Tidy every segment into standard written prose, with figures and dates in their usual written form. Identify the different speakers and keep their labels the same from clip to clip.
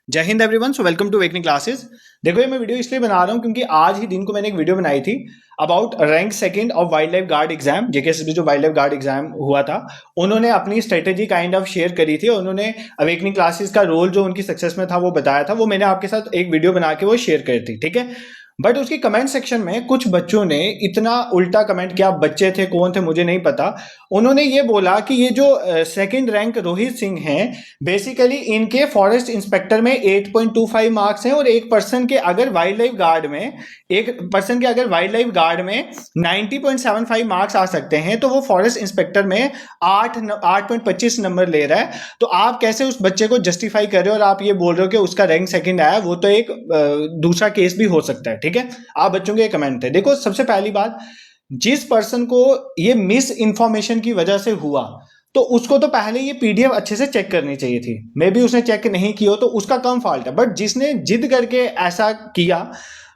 Speaker 1: जय हिंद everyone. So welcome to wakening classes. देखो ये मैं वीडियो इसलिए बना रहा हूँ क्योंकि आज ही दिन को मैंने एक वीडियो बनाई थी about rank second of wild life guard exam. JKSSB जो वाइल्ड लाइफ गार्ड एग्जाम हुआ था, उन्होंने अपनी स्ट्रेटेजी काइंड ऑफ शेयर करी थी। उन्होंने अवेकनिंग क्लासेस का रोल जो उनकी सक्सेस में था वो बताया था। वो मैंने आपके साथ एक वीडियो बना के वो शेयर करी थी, ठीक है। बट उसकी कमेंट सेक्शन में कुछ बच्चों ने इतना उल्टा कमेंट किया। बच्चे थे, कौन थे मुझे नहीं पता। उन्होंने ये बोला कि ये जो सेकंड रैंक रोहित सिंह हैं, बेसिकली इनके फॉरेस्ट इंस्पेक्टर में 8.25 मार्क्स हैं और एक पर्सन के अगर वाइल्ड लाइफ गार्ड में 90.75 मार्क्स आ सकते हैं तो वो फॉरेस्ट इंस्पेक्टर में 8.25 नंबर ले रहा है। तो आप कैसे उस बच्चे को जस्टिफाई कर रहे हो और आप ये बोल रहे हो कि उसका रैंक सेकंड आया? वो तो एक दूसरा केस भी हो सकता है, ठीक है। आप बच्चों के ये कमेंट थे। देखो सबसे पहली बात, जिस पर्सन को ये मिस इंफॉर्मेशन की वजह से हुआ तो उसको तो पहले ये पीडीएफ अच्छे से चेक करनी चाहिए थी। मे बी उसने चेक नहीं की हो तो उसका कम फॉल्ट है, बट जिसने जिद करके ऐसा किया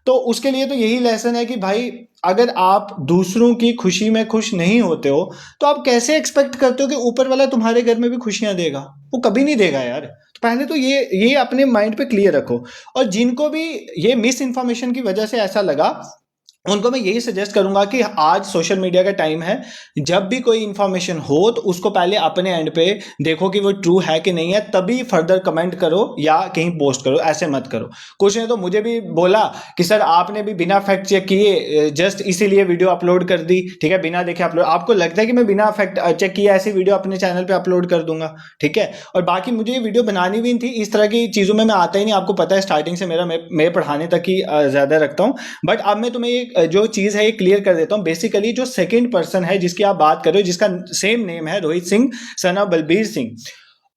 Speaker 1: तो उसके लिए तो यही लेसन है कि भाई अगर आप दूसरों की खुशी में खुश नहीं होते हो तो आप कैसे एक्सपेक्ट करते हो कि ऊपर वाला तुम्हारे घर में भी खुशियां देगा? वो कभी नहीं देगा यार। तो पहले तो ये अपने माइंड पे क्लियर रखो। और जिनको भी ये मिस इन्फॉर्मेशन की वजह से ऐसा लगा, उनको मैं यही सजेस्ट करूंगा कि आज सोशल मीडिया का टाइम है। जब भी कोई इंफॉर्मेशन हो तो उसको पहले अपने एंड पे देखो कि वो ट्रू है कि नहीं है, तभी फर्दर कमेंट करो या कहीं पोस्ट करो। ऐसे मत करो। कुछ ने तो मुझे भी बोला कि सर आपने भी बिना फैक्ट चेक किए जस्ट इसीलिए वीडियो अपलोड कर दी, ठीक है, बिना देखे अपलोड। आपको लगता है कि मैं बिना फैक्ट चेक किए ऐसी वीडियो अपने चैनल पे अपलोड कर दूंगा? ठीक है। और बाकी मुझे ये वीडियो बनानी भी थी, इस तरह की चीजों में मैं आता ही नहीं। आपको पता है स्टार्टिंग से मैं पढ़ाने तक ही ज्यादा रखता हूँ। बट अब मैं तुम्हें जो चीज है ये क्लियर कर देता हूं। बेसिकली जो सेकंड पर्सन है जिसकी आप बात कर रहे हो, जिसका सेम नेम है रोहित सिंह सन ऑफ बलबीर सिंह,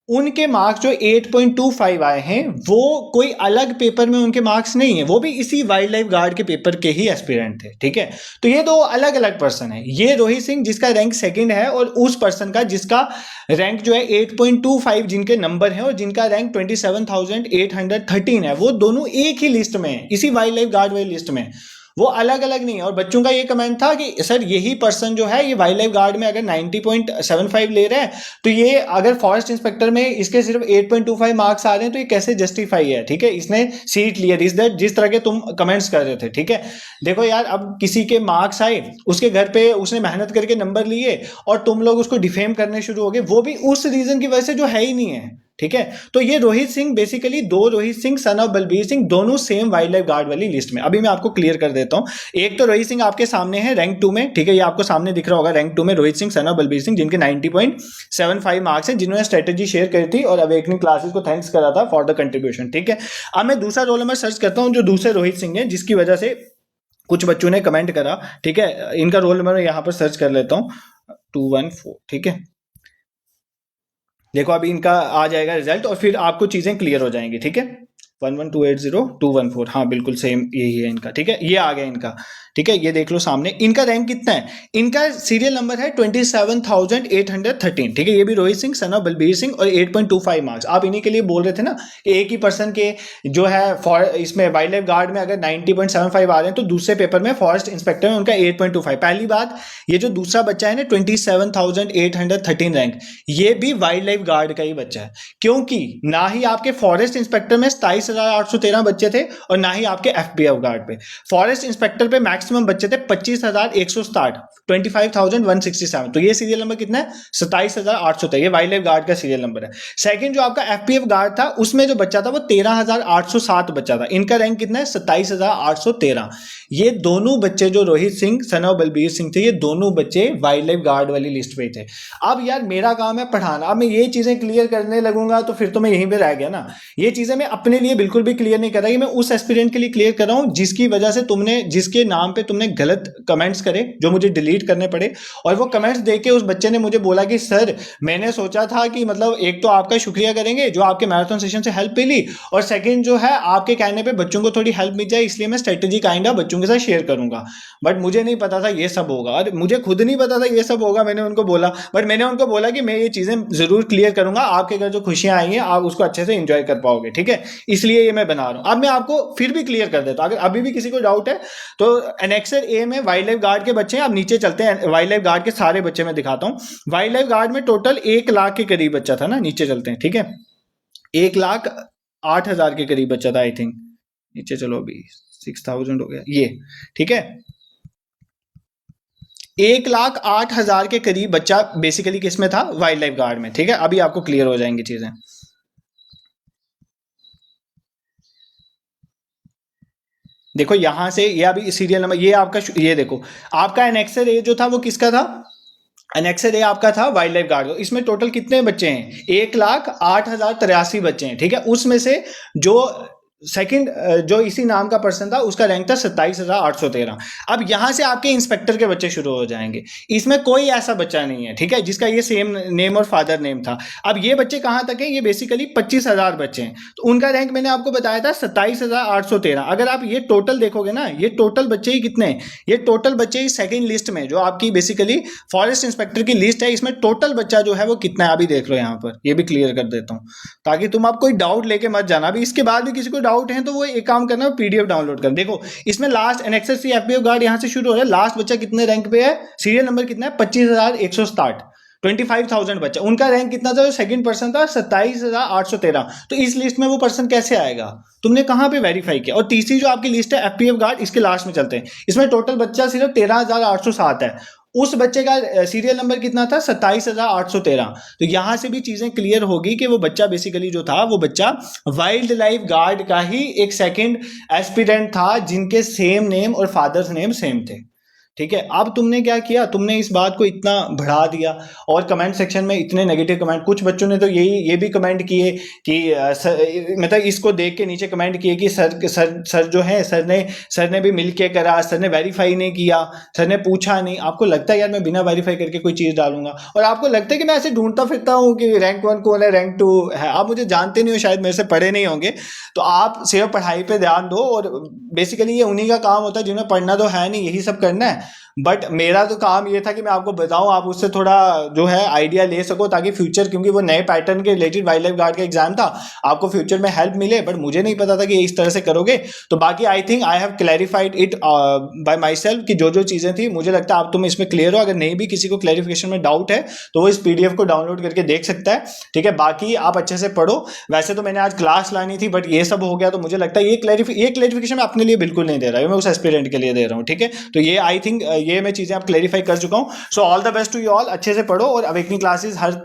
Speaker 1: उनके मार्क्स जो 8.25 आए हैं वो कोई अलग पेपर में उनके मार्क्स नहीं है। वो भी इसी वाइल्ड लाइफ गार्ड के पेपर के ही एस्पिरेंट थे, ठीक है। तो ये दो अलग अलग पर्सन है। ये रोहित सिंह जिसका रैंक सेकंड है और उस पर्सन का जिसका रैंक जो है 8.25 जिनके नंबर है और जिनका रैंक 27,813 है, वो दोनों एक ही लिस्ट में है, इसी वाइल्ड लाइफ गार्ड वाली लिस्ट में। वो अलग अलग नहीं है। और बच्चों का ये कमेंट था कि सर यही पर्सन जो है ये वाइल्ड लाइफ गार्ड में अगर 90.75 ले रहे हैं तो ये अगर फॉरेस्ट इंस्पेक्टर में इसके सिर्फ 8.25 मार्क्स आ रहे हैं तो ये कैसे जस्टिफाई है? ठीक है, इसने सीट लिया दिस दैट, जिस तरह के तुम कमेंट्स कर रहे थे, ठीक है। देखो यार, अब किसी के मार्क्स आए, उसके घर पे उसने मेहनत करके नंबर लिए और तुम लोग उसको डिफेम करने शुरू हो गए, वो भी उस रीजन की वजह से जो है ही नहीं है, ठीक है। तो ये रोहित सिंह बेसिकली दो रोहित सिंह सन ऑफ बलबीर सिंह, दोनों सेम वाइल्ड लाइफ गार्ड वाली लिस्ट में। अभी मैं आपको क्लियर कर देता हूं। एक तो रोहित सिंह आपके सामने है रैंक 2 में, ठीक है, ये आपको सामने दिख रहा होगा रैंक 2 में रोहित सिंह सन ऑफ बलबीर सिंह, जिनके 90.75 मार्क्स हैं, जिन्होंने स्ट्रेटेजी शेयर करी थी और अवेकनिंग क्लासेस को थैंक्स करा था फॉर द कंट्रीब्यूशन, ठीक है। अब मैं दूसरा रोल नंबर सर्च करता हूं जो दूसरे रोहित सिंह है, जिसकी वजह से कुछ बच्चों ने कमेंट करा, ठीक है। इनका रोल नंबर मैं यहां पर सर्च कर लेता हूं, 214, ठीक है। देखो अभी इनका आ जाएगा रिजल्ट और फिर आपको चीजें क्लियर हो जाएंगी, ठीक है। 11280 214, हाँ बिल्कुल सेम यही है इनका, ठीक है। ये आ गया इनका, ठीक है, ये देख लो सामने। इनका रैंक कितना है? इनका सीरियल नंबर है 27,813, ठीक है। ये भी रोहित सिंह सन ऑफ बलबीर सिंह और 8.25 मार्क्स। आप इन्हीं के लिए बोल रहे थे ना कि एक ही पर्सन के जो है इसमें वाइल्ड लाइफ गार्ड में अगर 90.75 आ रहे हैं तो दूसरे पेपर में फॉरेस्ट इंस्पेक्टर में उनका 8.25। पहली बात, ये जो दूसरा बच्चा है ना 27,813 रैंक, ये भी वाइल्ड लाइफ गार्ड का ही बच्चा है, क्योंकि ना ही आपके फॉरेस्ट इंस्पेक्टर में 27,813 बच्चे थे और ना ही आपके एफपीएफ गार्ड पे। फॉरेस्ट इंस्पेक्टर पे मैक्सिमम बच्चे थे 25,160, 25,167। तो ये सीरियल नंबर कितना है? 27,800 था। ये वाइल्ड लाइफ गार्ड का सीरियल नंबर है। सेकंड जो आपका एफपीएफ गार्ड था उसमें जो बच्चा था वो 13,807 बच्चा था। इनका रैंक कितना है? 27,813। ये दोनों बच्चे जो रोहित सिंह सन ऑफ बलबीर सिंह थे, ये दोनों बच्चे वाइल्ड लाइफ गार्ड वाली लिस्ट पे थे। अब यार मेरा काम है पढ़ाना। अब मैं ये चीजें क्लियर करने लगूंगा तो फिर तो मैं यहीं पे रह गया ना। ये चीजें मैं अपने लिए बिल्कुल भी क्लियर नहीं कर रहा, मैं उस एस्पिरेंट के लिए क्लियर कर रहा हूं जिसकी वजह से तुमने, जिसके नाम पे तुमने गलत कमेंट्स करे जो मुझे डिलीट करने पड़े। और वो कमेंट्स देख के उस बच्चे ने मुझे बोला कि सर मैंने सोचा था कि मतलब एक तो आपका शुक्रिया करेंगे जो आपके मैराथन सेशन से हेल्प मिली, और सेकंड जो है आपके कहने पे बच्चों को थोड़ी हेल्प मिल जाए, इसलिए मैं स्ट्रेटेजी काइंड ऑफ बच्चों के साथ शेयर करूंगा। बट मुझे नहीं पता था ये सब होगा, और मुझे खुद नहीं पता था ये सब होगा। मैंने उनको बोला, बट मैंने उनको बोला कि मैं ये चीजें जरूर क्लियर करूंगा, आपके घर जो खुशियां आएंगी आप उसको अच्छे से एंजॉय कर पाओगे, ठीक है। इसलिए ये मैं बना रहा हूं। अब मैं आपको फिर भी क्लियर कर देता हूं, अगर अभी भी किसी को डाउट है तो एनेक्सर ए में वाइल्ड लाइफ गार्ड के बच्चे हैं। अब नीचे चलते हैं, वाइल्ड लाइफ गार्ड के सारे बच्चे मैं दिखाता हूं। वाइल्ड लाइफ गार्ड में टोटल 1 लाख के करीब बच्चा था ना, नीचे चलते हैं, ठीक है। 1 लाख 8,000 के करीब बच्चा था आई थिंक, नीचे चलो अभी 6,000 हो गया ये, ठीक है। 1,08,000 के करीब बच्चा बेसिकली किस में था, वाइल्ड लाइफ गार्ड में, ठीक है। अभी आपको क्लियर हो जाएंगी चीजें। देखो यहां से ये अभी सीरियल नंबर, ये आपका ये देखो आपका एनेक्सर ए जो था वो किसका था, एनेक्सर ए आपका था वाइल्ड लाइफ गार्ड। इसमें टोटल कितने बच्चे हैं, 1,08,083 बच्चे हैं, ठीक है। उसमें से जो सेकंड जो इसी नाम का पर्सन था उसका रैंक था 27,813। अब यहां से आपके इंस्पेक्टर के बच्चे शुरू हो जाएंगे। इसमें कोई ऐसा बच्चा नहीं है, ठीक है, जिसका ये सेम नेम और फादर नेम था। अब ये बच्चे कहां तक है, ये बेसिकली 25,000 बच्चे हैं, तो उनका रैंक मैंने आपको बताया था 27,813। अगर आप ये टोटल देखोगे ना, ये टोटल बच्चे ही कितने हैं, ये टोटल बच्चे इस सेकंड लिस्ट में जो आपकी बेसिकली फॉरेस्ट इंस्पेक्टर की लिस्ट है, इसमें टोटल बच्चा जो है वो कितना है अभी देख लो यहाँ पर, ये भी क्लियर कर देता हूँ ताकि तुम आप कोई डाउट लेके मत जाना। अभी इसके बाद भी किसी को डाउट है तो वो एक काम करना, पीडीएफ डाउनलोड कर। देखो इसमें लास्ट एनेक्सर सी एफपीएफ गार्ड यहां से शुरू हो रहा है, लास्ट बच्चा कितने रैंक पे है, सीरियल नंबर कितना है 25,160, 25,000 बच्चा, उनका रैंक कितना था, जो सेकंड पर्सन था 27,813। तो इस लिस्ट में वो पर्सन कैसे आएगा, तुमने कहां पे वेरीफाई किया। और तीसरी जो आपकी लिस्ट है एफपीएफ गार्ड, इसके लास्ट में चलते हैं, इसमें टोटल बच्चा सिर्फ 13,807 है, उस बच्चे का सीरियल नंबर कितना था 27,813। तो यहां से भी चीजें क्लियर होगी कि वो बच्चा बेसिकली जो था वो बच्चा वाइल्ड लाइफ गार्ड का ही एक सेकंड एस्पिरेंट था, जिनके सेम नेम और फादर्स नेम सेम थे, ठीक है। अब तुमने क्या किया, तुमने इस बात को इतना बढ़ा दिया और कमेंट सेक्शन में इतने नेगेटिव कमेंट, कुछ बच्चों ने तो ये भी कमेंट किए कि मतलब इसको देख के नीचे कमेंट किए कि सर जो है सर ने भी मिल के करा, सर ने वेरीफाई नहीं किया, सर ने पूछा नहीं। आपको लगता है यार मैं बिना वेरीफाई करके कोई चीज़ डालूंगा, और आपको लगता है कि मैं ऐसे ढूंढता फिरता हूँ कि रैंक 1 कौन है, रैंक 2 है, आप मुझे जानते नहीं हो, शायद मेरे से पढ़े नहीं होंगे। तो आप सिर्फ पढ़ाई पे ध्यान दो, और बेसिकली ये उन्हीं का काम होता है जिन्हें पढ़ना तो है नहीं, यही सब करना है। बट मेरा तो काम ये था कि मैं आपको बताऊं, आप उससे थोड़ा जो है आइडिया ले सको, ताकि फ्यूचर, क्योंकि वो नए पैटर्न के रिलेटेड वाइल्ड लाइफ गार्ड का एग्जाम था, आपको फ्यूचर में हेल्प मिले। बट मुझे नहीं पता था कि इस तरह से करोगे। तो बाकी I think I have clarified it by my self कि जो जो चीज़ें थी, मुझे लगता है आप तुम इसमें क्लियर हो। अगर नहीं भी किसी को क्लैरिफिकेशन में डाउट है तो वो इस पीडीएफ को डाउनलोड करके देख सकता है, ठीक है। बाकी आप अच्छे से पढ़ो। वैसे तो मैंने आज क्लास लानी थी बट ये सब हो गया, तो मुझे लगता है ये क्लैरिफिकेशन मैं अपने लिए बिल्कुल नहीं दे रहा हूँ, मैं उस एस्पिरेंट के लिए दे रहा हूँ, ठीक है। तो ये आई थिंक ये मैं चीज़ें आप क्लैरिफाई कर चुका हूं। So all the best to you all, अच्छे से पढ़ो। और अवेकनिंग क्लासेस हर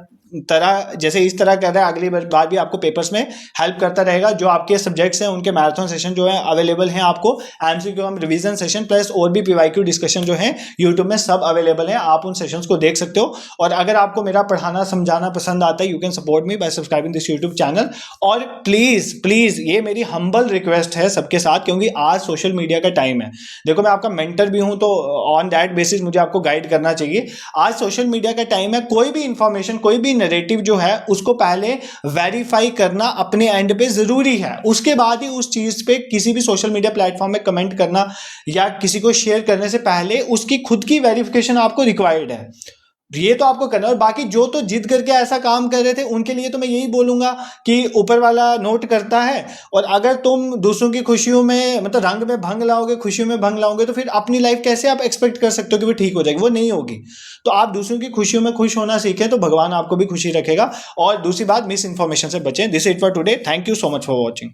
Speaker 1: तरह जैसे इस तरह कर रहा है, अगली बार भी आपको पेपर्स में हेल्प करता रहेगा। जो आपके सब्जेक्ट्स हैं उनके मैराथन सेशन जो है अवेलेबल हैं आपको, एमसीक्यू एवं रिवीजन सेशन प्लस और भी पीवाईक्यू डिस्कशन जो है यूट्यूब में सब अवेलेबल हैं, आप उन सेशंस को देख सकते हो। और अगर आपको मेरा पढ़ाना समझाना पसंद आता है, you can support me bye subscribing this YouTube channel. और प्लीज प्लीज ये मेरी हम्बल रिक्वेस्ट है सबके साथ, क्योंकि आज सोशल मीडिया का टाइम है। देखो मैं आपका मेंटर भी हूं, तो ऑन दैट बेसिस मुझे आपको गाइड करना चाहिए। आज सोशल मीडिया का टाइम है, कोई भी इंफॉर्मेशन, कोई भी नैरेटिव जो है उसको पहले वेरीफाई करना अपने एंड पे जरूरी है, उसके बाद ही उस चीज पे किसी भी सोशल मीडिया प्लेटफॉर्म में कमेंट करना या किसी को शेयर करने से पहले उसकी खुद की वेरिफिकेशन आपको रिक्वायर्ड है। ये तो आपको करना है। और बाकी जो तो जिद करके ऐसा काम कर रहे थे उनके लिए तो मैं यही बोलूंगा कि ऊपर वाला नोट करता है। और अगर तुम दूसरों की खुशियों में मतलब रंग में भंग लाओगे, खुशियों में भंग लाओगे, तो फिर अपनी लाइफ कैसे आप एक्सपेक्ट कर सकते हो कि वो ठीक हो जाएगी, वो नहीं होगी। तो आप दूसरों की खुशियों में खुश होना सीखें, तो भगवान आपको भी खुशी रखेगा। और दूसरी बात, मिस इन्फॉर्मेशन से बचें। This it for today, thank you so much for watching.